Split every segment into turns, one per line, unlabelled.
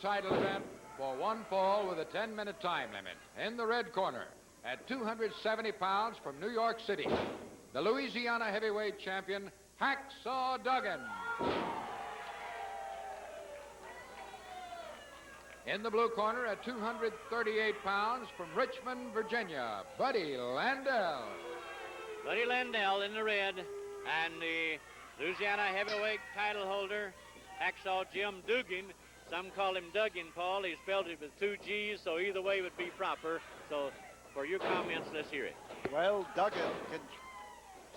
non-title event for one fall with a 10-minute time limit. In the red corner, at 270 pounds from New York City, the Louisiana heavyweight champion, Hacksaw Duggan. In the blue corner, at 238 pounds from Richmond, Virginia, Buddy Landel.
Buddy Landel in the red, and the Louisiana heavyweight title holder, Hacksaw Jim Duggan. Some call him Duggan, Paul. He spelled it with 2 G's, so either way would be proper. So for your comments, let's hear it.
Well, Duggan can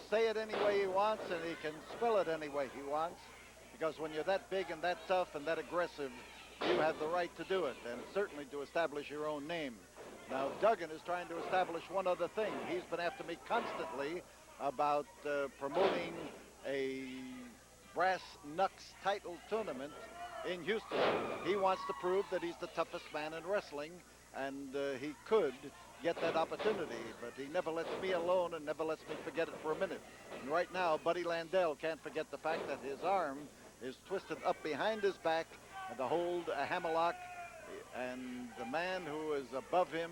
say it any way he wants, and he can spell it any way he wants, because when you're that big and that tough and that aggressive, you have the right to do it, and certainly to establish your own name. Now, Duggan is trying to establish one other thing. He's been after me constantly about promoting a brass knucks title tournament in Houston. He wants to prove that he's the toughest man in wrestling, and he could get that opportunity, but he never lets me alone and never lets me forget it for a minute. And right now, Buddy Landel can't forget the fact that his arm is twisted up behind his back to hold a hammerlock, and the man who is above him,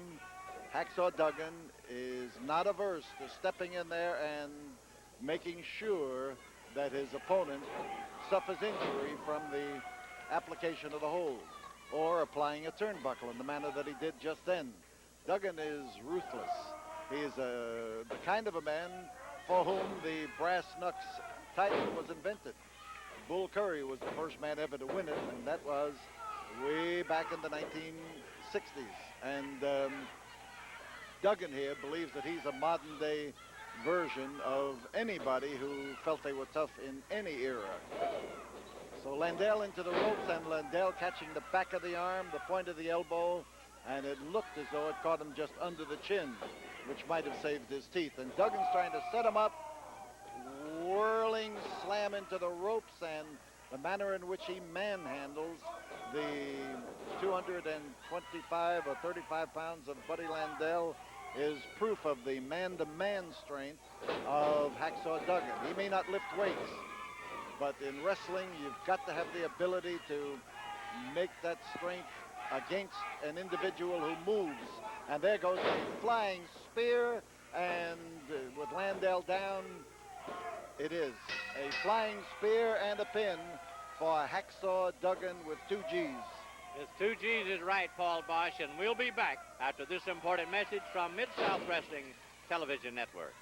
Hacksaw Duggan, is not averse to stepping in there and making sure that his opponent suffers injury from the application of the hold or applying a turnbuckle in the manner that he did just then. Duggan is ruthless. He is the kind of a man for whom the brass knucks title was invented. Bull Curry was the first man ever to win it, and that was way back in the 1960s. And Duggan here believes that he's a modern-day version of anybody who felt they were tough in any era. So Landel into the ropes, and Landel catching the back of the arm, the point of the elbow, and it looked as though it caught him just under the chin, which might have saved his teeth. And Duggan's trying to set him up, whirling slam into the ropes, and the manner in which he manhandles the 225 or 35 pounds of Buddy Landel is proof of the man-to-man strength of Hacksaw Duggan. He may not lift weights, but in wrestling, you've got to have the ability to make that strength against an individual who moves. And there goes a flying spear, and with Landel down, it is a flying spear and a pin for Hacksaw Duggan with 2 G's.
His 2 G's is right, Paul Bosch, and we'll be back after this important message from Mid-South Wrestling Television Network.